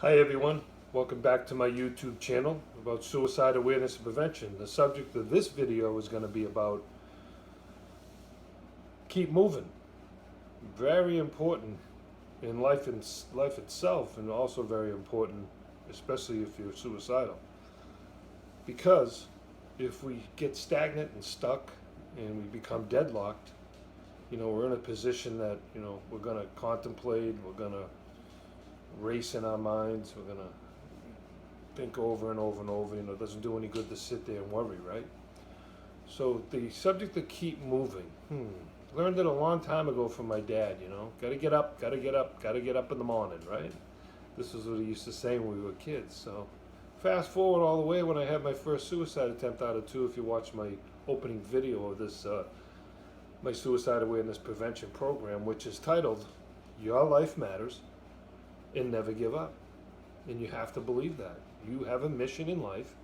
Hi everyone, welcome back to my YouTube channel about suicide awareness and prevention. The subject of this video is going to be about keep moving. Very important in life itself, and also very important, especially if you're suicidal. Because if we get stagnant and stuck and we become deadlocked, we're in a position that, we're going to contemplate, we're going to race in our minds, we're going to think over and over and over. It doesn't do any good to sit there and worry, right? So the subject to keep moving. Learned it a long time ago from my dad. Got to get up, got to get up, got to get up in the morning, right? This is what he used to say when we were kids. So fast forward all the way when I had my first suicide attempt out of two. If you watch my opening video of this, my suicide awareness prevention program, which is titled "Your Life Matters," and never give up. And you have to believe that. You have a mission in life,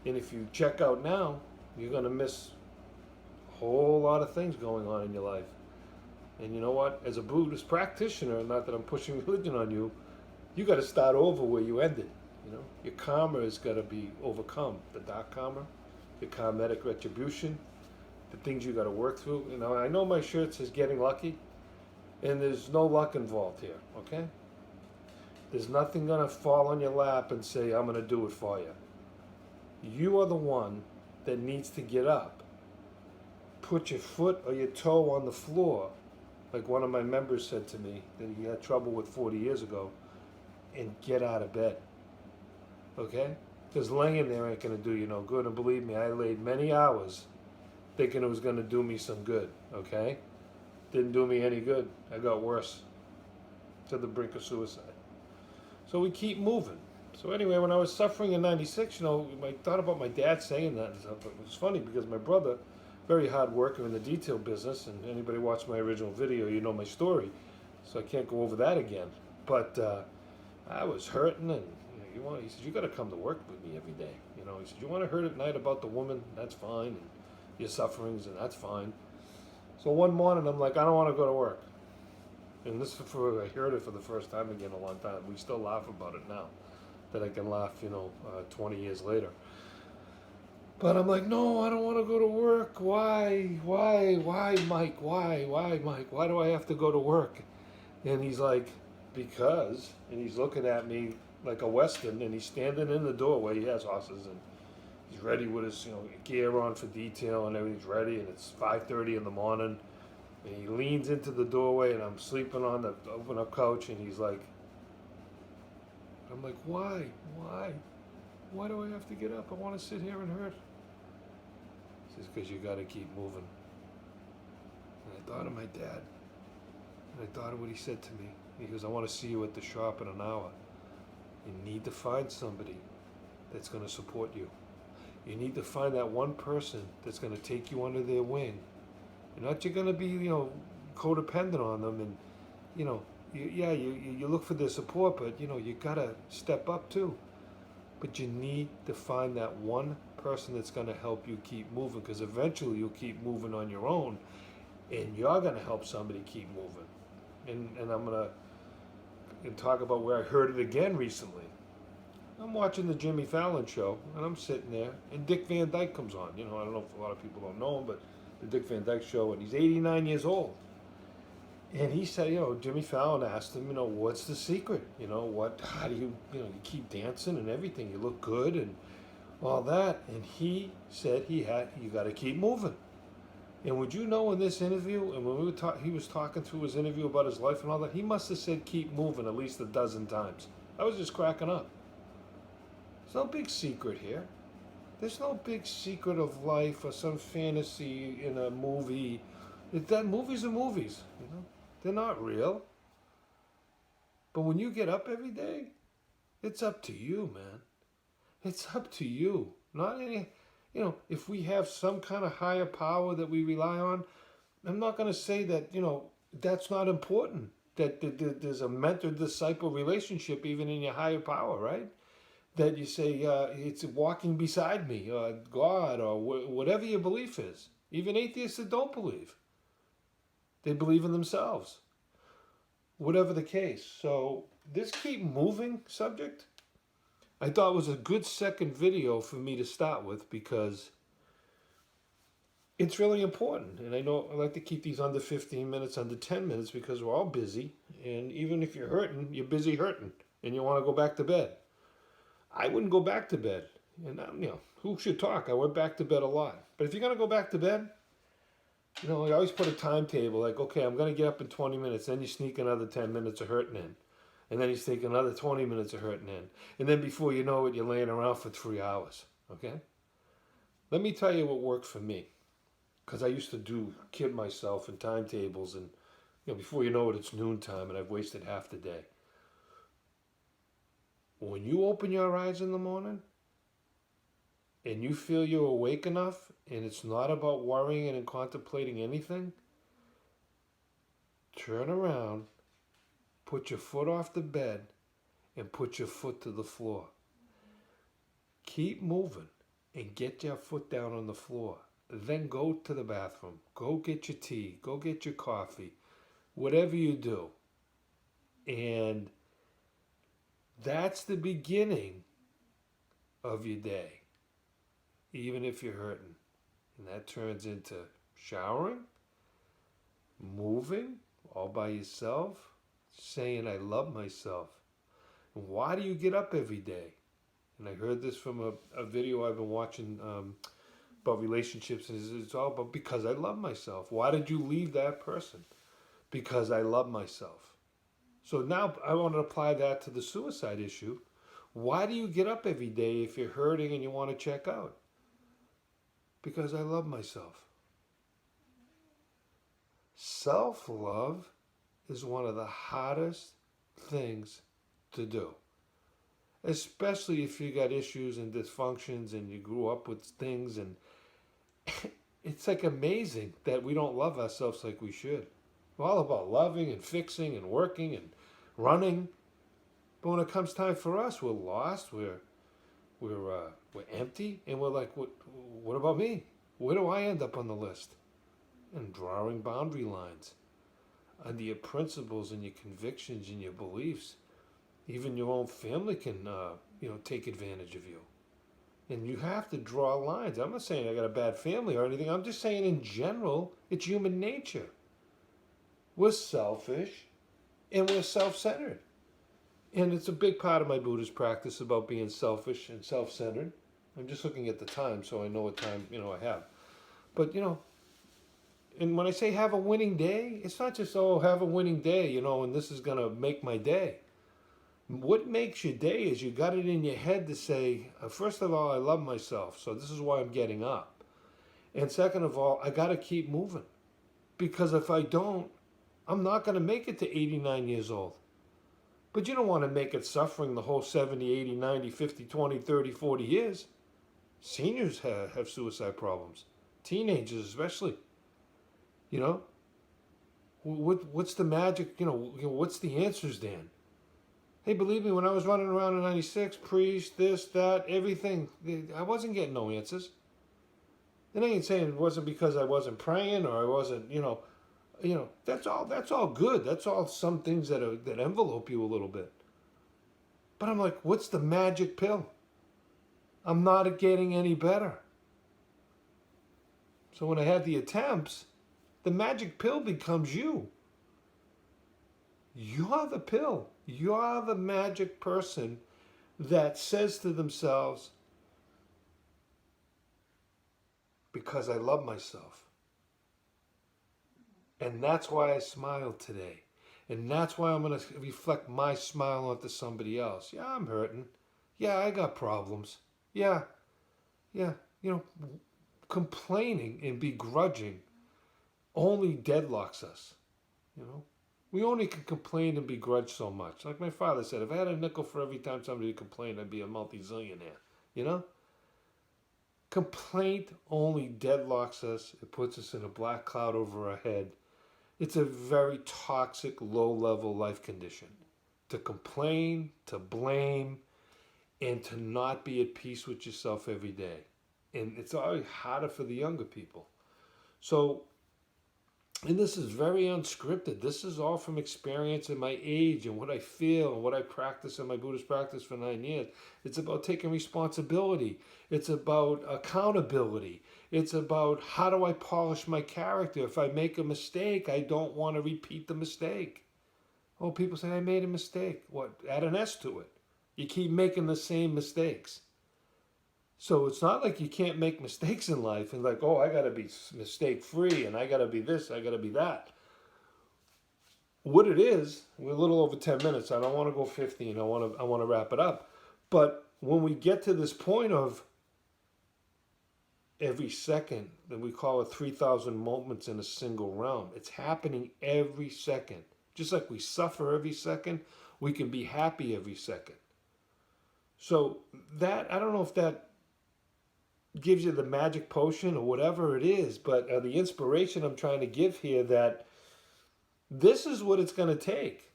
and if you check out now, you're going to miss a whole lot of things going on in your life. And you know what? As a Buddhist practitioner, not that I'm pushing religion on you, you got to start over where you ended. Your karma has got to be overcome. The dark karma, the karmatic retribution, the things you got to work through. I know my shirt says "Getting Lucky," and there's no luck involved here. Okay? There's nothing going to fall on your lap and say, "I'm going to do it for you." You are the one that needs to get up. Put your foot or your toe on the floor, like one of my members said to me that he had trouble with 40 years ago, and get out of bed. Okay? Because laying there ain't going to do you no good. And believe me, I laid many hours thinking it was going to do me some good. Okay? Didn't do me any good. I got worse, to the brink of suicide. So we keep moving. So anyway, when I was suffering in '96, I thought about my dad saying that and stuff. It was funny because my brother, very hard worker in the detail business, and anybody watched my original video, you know my story. So I can't go over that again. But I was hurting, and he said, "You got to come to work with me every day." He said, "You want to hurt at night about the woman? That's fine, and your sufferings, and that's fine." So one morning, I'm like, "I don't want to go to work." And I heard it for the first time again in a long time. We still laugh about it now, that I can laugh, 20 years later. But I'm like, "No, I don't want to go to work. Why, Mike? Why, Mike? Why do I have to go to work?" And he's like, "Because," and he's looking at me like a Western, and he's standing in the doorway. He has horses, and he's ready with his, gear on for detail, and everything's ready, and it's 5:30 in the morning. And he leans into the doorway, and I'm sleeping on the open up couch, and he's like, I'm like, "Why? Why do I have to get up? I want to sit here and hurt." He says, "Because you got to keep moving." And I thought of my dad, and I thought of what he said to me. He goes, "I want to see you at the shop in an hour. You need to find somebody that's going to support you. You need to find that one person that's going to take you under their wing. You're not going to be, codependent on them, and, you look for their support, but, you got to step up too. But you need to find that one person that's going to help you keep moving, because eventually you'll keep moving on your own, and you're going to help somebody keep moving." And I'm going to talk about where I heard it again recently. I'm watching the Jimmy Fallon show, and I'm sitting there, and Dick Van Dyke comes on. I don't know if a lot of people don't know him, but the Dick Van Dyke show, and he's 89 years old. And he said, Jimmy Fallon asked him, "What's the secret? How do you, you keep dancing and everything? You look good and all that." And he said you got to keep moving. And would you know, in this interview, and when he was talking through his interview about his life and all that, he must have said "keep moving" at least a dozen times. I was just cracking up. There's no big secret here. There's no big secret of life or some fantasy in a movie. Movies are movies, They're not real. But when you get up every day, it's up to you, man. It's up to you. Not any, if we have some kind of higher power that we rely on, I'm not going to say that, that's not important. That there's a mentor-disciple relationship even in your higher power, right? That you say, it's walking beside me, or God, or whatever your belief is. Even atheists that don't believe. They believe in themselves. Whatever the case. So this keep moving subject, I thought was a good second video for me to start with because it's really important. And I know I like to keep these under 15 minutes, under 10 minutes because we're all busy. And even if you're hurting, you're busy hurting and you want to go back to bed. I wouldn't go back to bed. And, who should talk? I went back to bed a lot. But if you're going to go back to bed, I always put a timetable like, okay, I'm going to get up in 20 minutes. Then you sneak another 10 minutes of hurting in. And then you sneak another 20 minutes of hurting in. And then before you know it, you're laying around for 3 hours. Okay? Let me tell you what worked for me. Because I used to kid myself in timetables. And before you know it, it's noontime and I've wasted half the day. When you open your eyes in the morning and you feel you're awake enough and it's not about worrying and contemplating anything, turn around, put your foot off the bed, and put your foot to the floor. Keep moving and get your foot down on the floor. Then go to the bathroom. Go get your tea. Go get your coffee. Whatever you do. And that's the beginning of your day, even if you're hurting. And that turns into showering, moving all by yourself, saying, I love myself. And why do you get up every day? And I heard this from a video I've been watching about relationships. And it's all about because I love myself. Why did you leave that person? Because I love myself. So now I want to apply that to the suicide issue. Why do you get up every day if you're hurting and you want to check out? Because I love myself. Self-love is one of the hardest things to do. Especially if you got issues and dysfunctions and you grew up with things, and it's like amazing that we don't love ourselves like we should. We're all about loving and fixing and working and running. But when it comes time for us, we're lost, we're empty, and we're like, what about me? Where do I end up on the list? And drawing boundary lines under your principles and your convictions and your beliefs. Even your own family can, take advantage of you. And you have to draw lines. I'm not saying I got a bad family or anything. I'm just saying in general, it's human nature. We're selfish and we're self-centered. And it's a big part of my Buddhist practice about being selfish and self-centered. I'm just looking at the time so I know what time, I have. But, and when I say have a winning day, it's not just, have a winning day, and this is going to make my day. What makes your day is you got it in your head to say, first of all, I love myself, so this is why I'm getting up. And second of all, I got to keep moving. Because if I don't, I'm not going to make it to 89 years old. But you don't want to make it suffering the whole 70, 80, 90, 50, 20, 30, 40 years. Seniors have suicide problems. Teenagers especially. What's the magic, what's the answers, Dan? Hey, believe me, when I was running around in 96, priest, this, that, everything, I wasn't getting no answers. And I ain't saying it wasn't because I wasn't praying or I wasn't, that's all good. That's all some things that envelope you a little bit. But I'm like, what's the magic pill? I'm not getting any better. So when I had the attempts, the magic pill becomes you. You're the pill. You're the magic person that says to themselves, because I love myself. And that's why I smiled today. And that's why I'm going to reflect my smile onto somebody else. Yeah, I'm hurting. Yeah, I got problems. Yeah. Complaining and begrudging only deadlocks us. We only can complain and begrudge so much. Like my father said, if I had a nickel for every time somebody complained, I'd be a multi-zillionaire. Complaint only deadlocks us. It puts us in a black cloud over our head. It's a very toxic, low-level life condition. To complain, to blame, and to not be at peace with yourself every day. And it's always harder for the younger people. So And this is very unscripted. This is all from experience and my age and what I feel and what I practice in my Buddhist practice for 9 years. It's about taking responsibility. It's about accountability. It's about how do I polish my character. If I make a mistake, I don't want to repeat the mistake. Oh, people say I made a mistake. What? Add an S to it. You keep making the same mistakes. So it's not like you can't make mistakes in life and like, oh, I got to be mistake free and I got to be this, I got to be that. What it is, we're a little over 10 minutes. I don't want to go 15. I want to wrap it up. But when we get to this point of every second, that we call it 3,000 moments in a single realm, it's happening every second. Just like we suffer every second, we can be happy every second. So that, I don't know if that gives you the magic potion or whatever it is, but the inspiration I'm trying to give here, that this is what it's going to take.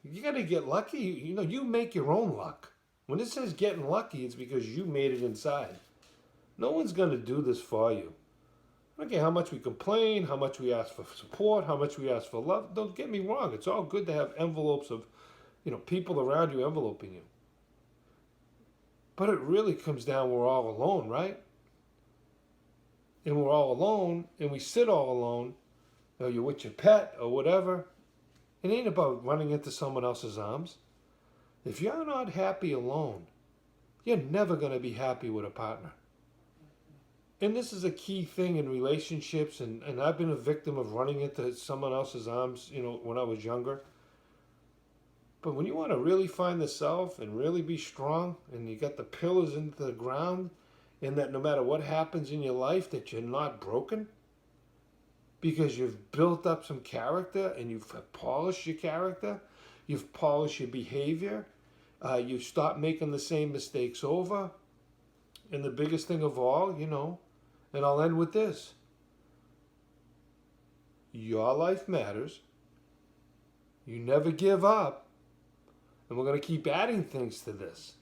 You got to get lucky. You know, you make your own luck. When it says getting lucky, it's because you made it inside. No one's going to do this for you. I don't care how much we complain, how much we ask for support, how much we ask for love. Don't get me wrong. It's all good to have envelopes of, people around you enveloping you. But it really comes down, we're all alone, right? And we're all alone, and we sit all alone, or you're with your pet or whatever. It ain't about running into someone else's arms. If you're not happy alone, you're never going to be happy with a partner. And this is a key thing in relationships, and I've been a victim of running into someone else's arms, when I was younger. But when you want to really find the self and really be strong, and you got the pillars into the ground, and that no matter what happens in your life, that you're not broken, because you've built up some character and you've polished your character, you've polished your behavior, you've stopped making the same mistakes over. And the biggest thing of all, and I'll end with this: your life matters. You never give up. And we're going to keep adding things to this.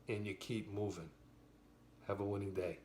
And you keep moving. Have a winning day.